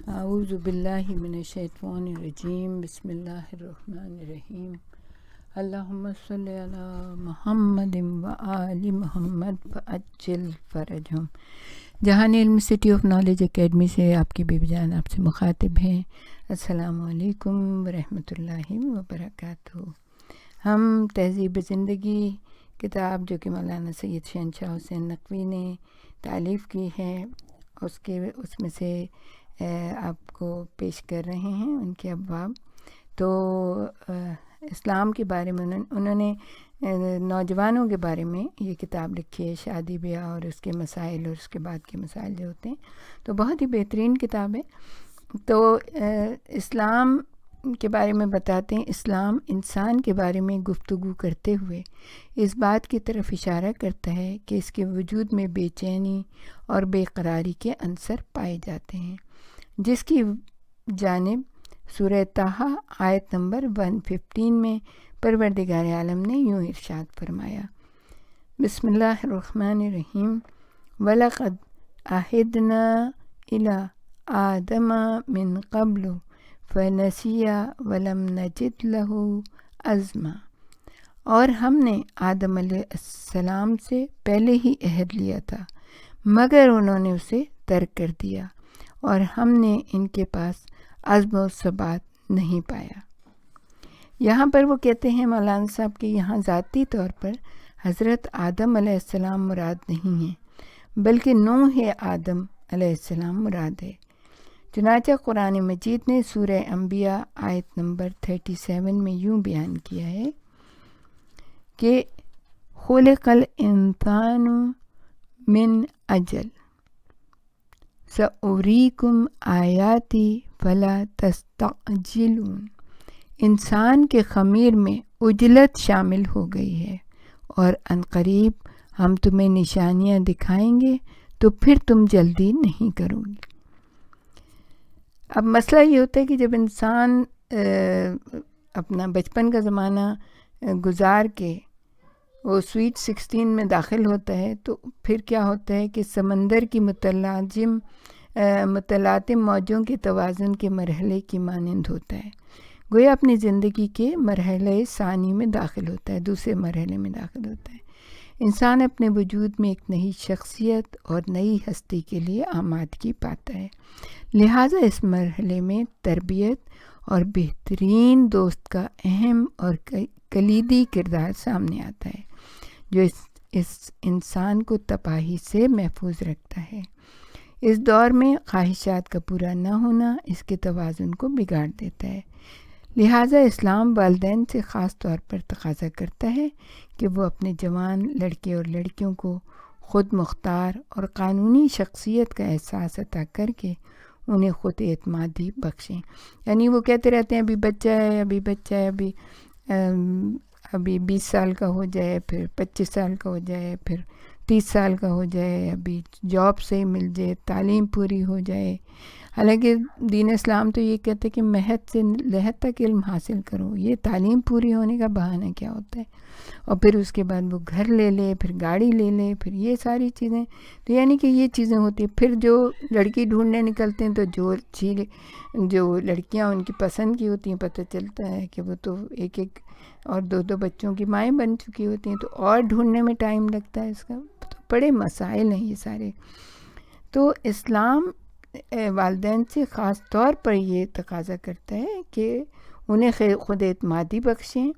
اعوذ باللہ من الشیطان الرجیم بسم اللہ الرحمن الرحیم اللہم صلی علی محمد و آل محمد فعجل فرجہم۔ جہان علم سٹی آف نالج اکیڈمی سے آپ کی بیوی جان آپ سے مخاطب ہیں۔ السلام علیکم ورحمۃ اللہ وبرکاتہ۔ ہم تہذیب زندگی کتاب جو کہ مولانا سید شہنشاہ حسین نقوی نے تالیف کی ہے اس میں سے آپ کو پیش کر رہے ہیں ان کے ابواب۔ تو اسلام کے بارے میں انہوں نے نوجوانوں کے بارے میں یہ کتاب لکھی ہے، شادی بیاہ اور اس کے مسائل اور اس کے بعد کے مسائل جو ہوتے ہیں، تو بہت ہی بہترین کتاب ہے۔ تو اسلام کے بارے میں بتاتے ہیں، اسلام انسان کے بارے میں گفتگو کرتے ہوئے اس بات کی طرف اشارہ کرتا ہے کہ اس کے وجود میں بے چینی اور بے قراری کے عنصر پائے جاتے ہیں، جس کی جانب سورہ طٰہٰ آیت نمبر 115 میں پروردگار عالم نے یوں ارشاد فرمایا، بسم اللہ الرحمن الرحیم، وَلَقَدْ عَهِدْنَا إِلَىٰ آدَمَ مِن قَبْلُ فَنَسِیَ وَلَمْ نَجِدْ لَهُ عَزْمًا، اور ہم نے آدم علیہ السلام سے پہلے ہی عہد لیا تھا مگر انہوں نے اسے ترک کر دیا اور ہم نے ان کے پاس عزم و ثبات نہیں پایا۔ یہاں پر وہ کہتے ہیں مولانا صاحب کہ یہاں ذاتی طور پر حضرت آدم علیہ السلام مراد نہیں ہیں، بلکہ نوح آدم علیہ السلام مراد ہے۔ چنانچہ قرآن مجید نے سورہ انبیاء آیت نمبر 37 میں یوں بیان کیا ہے کہ خلق الانسان من اجل سأریکم آیاتی فلا تستعجلون، انسان کے خمیر میں عجلت شامل ہو گئی ہے اور عنقریب ہم تمہیں نشانیاں دکھائیں گے تو پھر تم جلدی نہیں کرو گی۔ اب مسئلہ یہ ہوتا ہے کہ جب انسان اپنا بچپن کا زمانہ گزار کے وہ سویٹ 16 میں داخل ہوتا ہے تو پھر کیا ہوتا ہے کہ سمندر کی متلاطم موجوں کے توازن کے مرحلے کی مانند ہوتا ہے، گویا اپنی زندگی کے مرحلے ثانی میں داخل ہوتا ہے، دوسرے مرحلے میں داخل ہوتا ہے۔ انسان اپنے وجود میں ایک نئی شخصیت اور نئی ہستی کے لیے آمادگی پاتا ہے، لہٰذا اس مرحلے میں تربیت اور بہترین دوست کا اہم اور کلیدی کردار سامنے آتا ہے، جو اس انسان کو تباہی سے محفوظ رکھتا ہے۔ اس دور میں خواہشات کا پورا نہ ہونا اس کے توازن کو بگاڑ دیتا ہے، لہٰذا اسلام والدین سے خاص طور پر تقاضا کرتا ہے کہ وہ اپنے جوان لڑکے اور لڑکیوں کو خود مختار اور قانونی شخصیت کا احساس عطا کر کے انہیں خود اعتمادی بخشیں۔ یعنی وہ کہتے رہتے ہیں ابھی بچہ ہے، ابھی 20 سال کا ہو جائے، پھر 25 سال کا ہو جائے، پھر 30 سال کا ہو جائے، ابھی جاب سے ہی مل جائے، تعلیم پوری ہو جائے۔ حالانکہ دین اسلام تو یہ کہتے کہ مہد سے لحد تک علم حاصل کرو، یہ تعلیم پوری ہونے کا بہانہ کیا ہوتا ہے؟ اور پھر اس کے بعد وہ گھر لے لے، پھر گاڑی لے لے، پھر یہ ساری چیزیں، تو یعنی کہ یہ چیزیں ہوتی ہیں۔ پھر جو لڑکی ڈھونڈنے نکلتے ہیں تو جو لڑکیاں ان کی پسند کی ہوتی ہیں، پتہ چلتا ہے کہ وہ تو ایک اور دو بچوں کی مائیں بن چکی ہوتی ہیں، تو اور ڈھونڈنے میں ٹائم لگتا ہے۔ اس کا تو بڑے مسائل ہیں یہ سارے۔ تو اسلام والدین سے خاص طور پر یہ تقاضا کرتا ہے کہ انہیں خود اعتمادی بخشیں،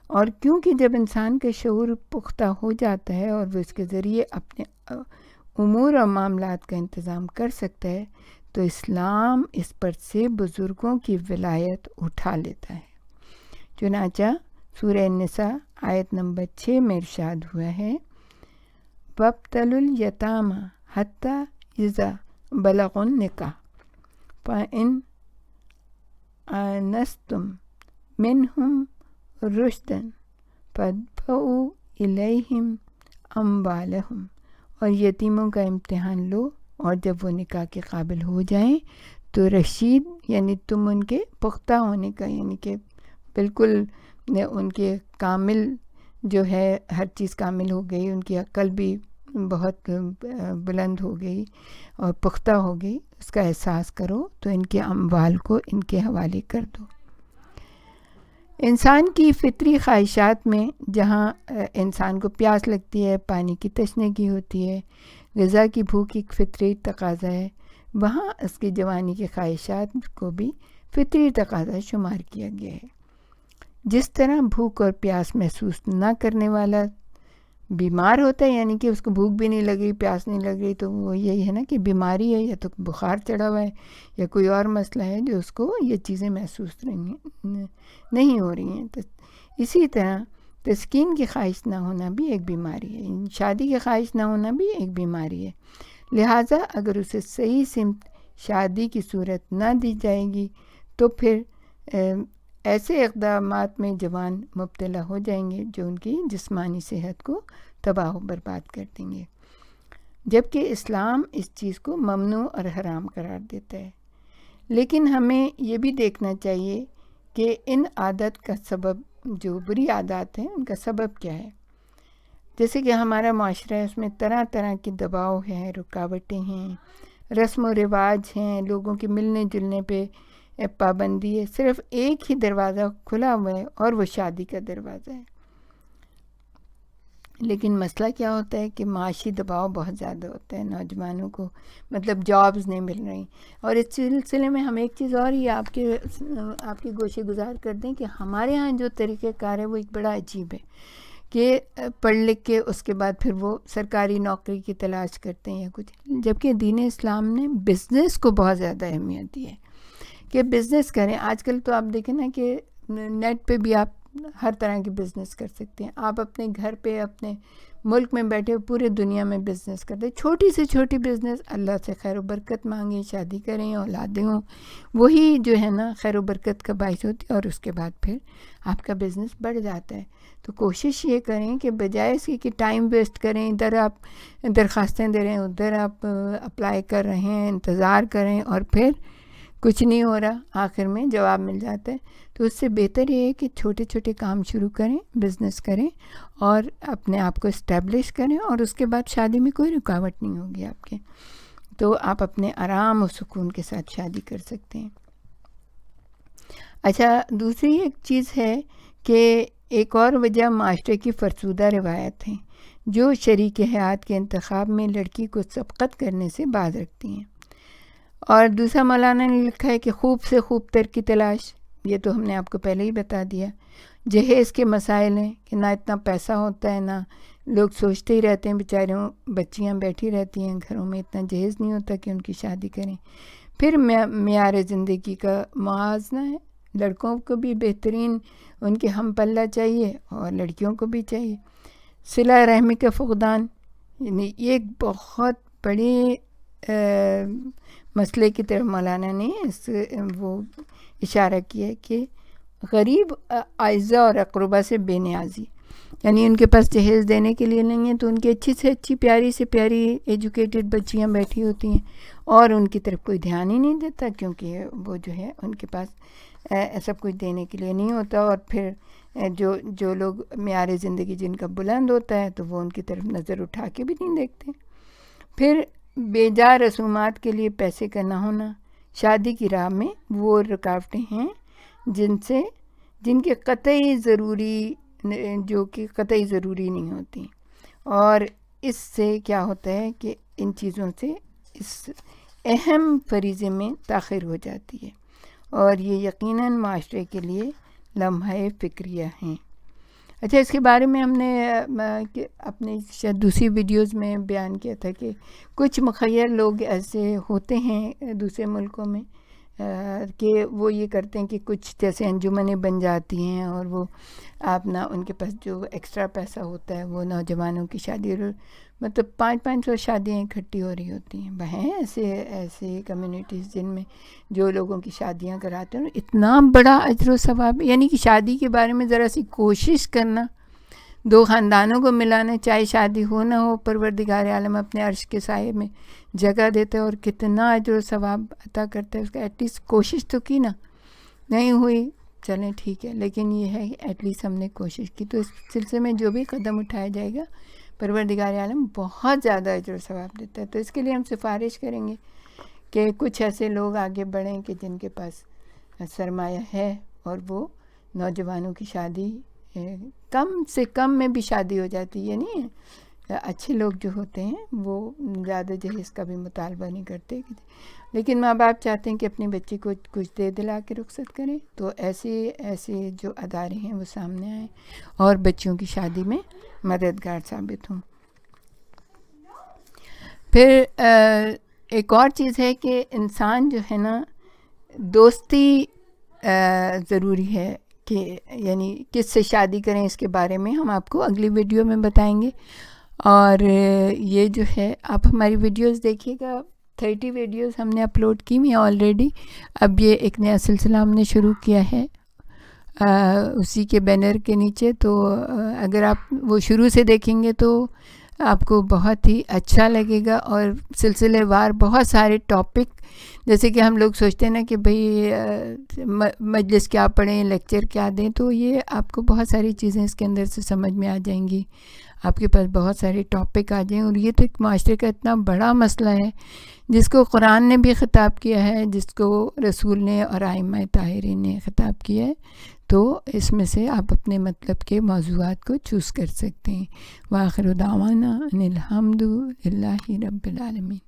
اور کیونکہ جب انسان کا شعور پختہ ہو جاتا ہے اور وہ اس کے ذریعے اپنے امور اور معاملات کا انتظام کر سکتا ہے تو اسلام اس پر سے بزرگوں کی ولایت اٹھا لیتا ہے۔ چنانچہ سورہ النساء آیت نمبر 6 میں ارشاد ہوا ہے، وَابْتَلُوا الْيَتَامَىٰ حَتَّىٰ إِذَا بَلَغُوا النِّكَاحَ فَإِنْ آنَسْتُم مِّنْهُمْ رُشْدًا فَادْفَعُوا إِلَيْهِمْ أَمْوَالَهُمْ، اور یتیموں کا امتحان لو، اور جب وہ نکاح کے قابل ہو جائیں تو رشید یعنی تم ان کے پختہ ہونے کا، یعنی کہ بالکل ان کے کامل جو ہے ہر چیز کامل ہو گئی، ان کی عقل بھی بہت بلند ہو گئی اور پختہ ہو گئی، اس کا احساس کرو تو ان کے اموال کو ان کے حوالے کر دو۔ انسان کی فطری خواہشات میں جہاں انسان کو پیاس لگتی ہے، پانی کی تشنگی ہوتی ہے، غذا کی بھوک ایک فطری تقاضا ہے، وہاں اس کی جوانی کی خواہشات کو بھی فطری تقاضا شمار کیا گیا ہے۔ جس طرح بھوک اور پیاس محسوس نہ کرنے والا بیمار ہوتا ہے، یعنی کہ اس کو بھوک بھی نہیں لگ رہی، پیاس نہیں لگ رہی، تو وہ یہی ہے نا کہ بیماری ہے، یا تو بخار چڑھا ہوا ہے یا کوئی اور مسئلہ ہے جو اس کو یہ چیزیں محسوس نہیں ہو رہی ہیں۔ تو اسی طرح تسکین کی خواہش نہ ہونا بھی ایک بیماری ہے، شادی کی خواہش نہ ہونا بھی ایک بیماری ہے۔ لہٰذا اگر اسے صحیح سمت شادی کی صورت نہ دی جائے گی تو پھر ایسے اقدامات میں جوان مبتلا ہو جائیں گے جو ان کی جسمانی صحت کو تباہ و برباد کر دیں گے، جبکہ اسلام اس چیز کو ممنوع اور حرام قرار دیتا ہے۔ لیکن ہمیں یہ بھی دیکھنا چاہیے کہ ان عادت کا سبب، جو بری عادات ہیں ان کا سبب کیا ہے۔ جیسے کہ ہمارا معاشرہ ہے، اس میں طرح طرح کی دباؤ ہیں، رکاوٹیں ہیں، رسم و رواج ہیں، لوگوں کے ملنے جلنے پہ پابندی ہے، صرف ایک ہی دروازہ کھلا ہوا ہے اور وہ شادی کا دروازہ ہے۔ لیکن مسئلہ کیا ہوتا ہے کہ معاشی دباؤ بہت زیادہ ہوتا ہے، نوجوانوں کو مطلب جابز نہیں مل رہی۔ اور اس سلسلے میں ہم ایک چیز اور ہی آپ کے گوشے گزار کر دیں کہ ہمارے ہاں جو طریقہ کار ہے وہ ایک بڑا عجیب ہے کہ پڑھ لکھ کے اس کے بعد پھر وہ سرکاری نوکری کی تلاش کرتے ہیں یا کچھ، جبکہ دین اسلام نے بزنس کو بہت زیادہ اہمیت دی ہے کہ بزنس کریں۔ آج کل تو آپ دیکھیں نا کہ نیٹ پہ بھی آپ ہر طرح کی بزنس کر سکتے ہیں، آپ اپنے گھر پہ اپنے ملک میں بیٹھے پورے دنیا میں بزنس کرتے ہیں، چھوٹی سے چھوٹی بزنس، اللہ سے خیر و برکت مانگیں، شادی کریں، اولادیں ہوں، وہی جو ہے نا خیر و برکت کا باعث ہوتی ہے، اور اس کے بعد پھر آپ کا بزنس بڑھ جاتا ہے۔ تو کوشش یہ کریں کہ بجائے اس کی کہ ٹائم ویسٹ کریں، ادھر آپ درخواستیں دے رہے ہیں، ادھر آپ اپلائی کر رہے ہیں، انتظار کریں اور پھر کچھ نہیں ہو رہا، آخر میں جواب مل جاتا ہے، تو اس سے بہتر یہ ہے کہ چھوٹے چھوٹے کام شروع کریں، بزنس کریں اور اپنے آپ کو اسٹیبلش کریں، اور اس کے بعد شادی میں کوئی رکاوٹ نہیں ہوگی آپ کے، تو آپ اپنے آرام و سکون کے ساتھ شادی کر سکتے ہیں۔ اچھا، دوسری ایک چیز ہے کہ ایک اور وجہ معاشرے کی فرسودہ روایت ہیں جو شریک حیات کے انتخاب میں لڑکی کو سبقت کرنے سے باز رکھتی ہیں۔ اور دوسرا مولانا نے لکھا ہے کہ خوب سے خوب تر کی تلاش، یہ تو ہم نے آپ کو پہلے ہی بتا دیا۔ جہیز کے مسائل ہیں کہ نہ اتنا پیسہ ہوتا ہے، نہ لوگ سوچتے ہی رہتے ہیں، بیچاروں بچیاں بیٹھی رہتی ہیں گھروں میں، اتنا جہیز نہیں ہوتا کہ ان کی شادی کریں۔ پھر معیار زندگی کا موازنہ ہے، لڑکوں کو بھی بہترین ان کے ہم پلہ چاہیے اور لڑکیوں کو بھی چاہیے۔ صلہ رحمی کا فقدان، یعنی یہ ایک بہت بڑے مسئلے کی طرف مولانا نے وہ اشارہ کیا کہ غریب اعزاء اور اقربا سے بے نیازی، یعنی ان کے پاس جہیز دینے کے لیے نہیں ہے تو ان کی اچھی سے اچھی پیاری سے پیاری ایجوکیٹڈ بچیاں بیٹھی ہوتی ہیں اور ان کی طرف کوئی دھیان ہی نہیں دیتا، کیونکہ وہ جو ہے ان کے پاس سب کچھ دینے کے لیے نہیں ہوتا، اور پھر جو لوگ معیار زندگی جن کا بلند ہوتا ہے تو وہ ان کی طرف نظر اٹھا کے بھی نہیں دیکھتے۔ پھر بے جا رسومات کے لیے پیسے کا نہ ہونا، شادی کی راہ میں وہ رکاوٹیں ہیں جن کے قطعی ضروری نہیں ہوتی، اور اس سے کیا ہوتا ہے کہ ان چیزوں سے اس اہم فریضے میں تاخیر ہو جاتی ہے، اور یہ یقیناً معاشرے کے لیے لمحہ فکریہ ہیں۔ اچھا، اس کے بارے میں ہم نے اپنے شاید دوسری ویڈیوز میں بیان کیا تھا کہ کچھ مخیر لوگ ایسے ہوتے ہیں دوسرے ملکوں میں کہ وہ یہ کرتے ہیں کہ کچھ جیسے انجمنیں بن جاتی ہیں اور وہ اپنا ان کے پاس جو ایکسٹرا پیسہ ہوتا ہے وہ نوجوانوں کی شادی، مطلب 500 شادیاں اکٹھی ہو رہی ہوتی ہیں۔ ہیں ایسے کمیونٹیز جن میں جو لوگوں کی شادیاں کراتے ہیں، اتنا بڑا اجر و ثواب، یعنی کہ شادی کے بارے میں ذرا سی کوشش کرنا، دو خاندانوں کو ملانا، چاہے شادی ہو نہ ہو، پروردگار عالم اپنے عرش کے سائے میں جگہ دیتا ہے اور کتنا اجر و ثواب عطا کرتا ہے اس کا۔ ایٹ لیسٹ کوشش تو کی نا، نہیں ہوئی چلیں ٹھیک ہے، لیکن یہ ہے کہ ایٹ لیسٹ ہم نے کوشش کی۔ تو اس سلسلے میں جو بھی قدم اٹھایا جائے گا پروردگار عالم بہت زیادہ اجر و ثواب دیتا ہے. تو اس کے لیے ہم سفارش کریں گے کہ کچھ ایسے لوگ آگے بڑھیں کہ جن کے پاس سرمایہ ہے اور وہ نوجوانوں کی شادی کم سے کم میں بھی شادی ہو جاتی ہے. نہیں ہے اچھے لوگ جو ہوتے ہیں وہ زیادہ جہیز کا بھی مطالبہ نہیں کرتے، لیکن ماں باپ چاہتے ہیں کہ اپنی بچی کو کچھ دے دلا کے رخصت کریں. تو ایسے جو ادارے ہیں وہ سامنے آئیں اور بچیوں کی شادی میں مددگار ثابت ہوں. پھر ایک اور چیز ہے کہ انسان جو ہے نا دوستی ضروری ہے، کہ یعنی کس سے شادی کریں اس کے بارے میں ہم آپ کو اگلی ویڈیو میں بتائیں گے. اور یہ جو ہے آپ ہماری ویڈیوز دیکھیے گا، 30 ویڈیوز ہم نے اپلوڈ کی ہوئی ہیں آلریڈی. اب یہ ایک نیا سلسلہ ہم نے شروع کیا ہے اسی کے بینر کے نیچے. تو اگر آپ وہ شروع سے دیکھیں گے تو آپ کو بہت ہی اچھا لگے گا، اور سلسلے وار بہت سارے ٹاپک، جیسے کہ ہم لوگ سوچتے ہیں نا کہ بھئی مجلس کیا پڑھیں، لیکچر کیا دیں، تو یہ آپ کو بہت ساری چیزیں اس کے اندر سے سمجھ میں آ جائیں گی. آپ کے پاس بہت سارے ٹاپک آ جائیں. اور یہ تو ایک معاشرے کا اتنا بڑا مسئلہ ہے جس کو قرآن نے بھی خطاب کیا ہے، جس کو رسول نے اور ائمہ طاہرین نے خطاب کیا ہے. تو اس میں سے آپ اپنے مطلب کے موضوعات کو چوز کر سکتے ہیں. وآخر دعوانا ان الحمد للہ رب العالمین.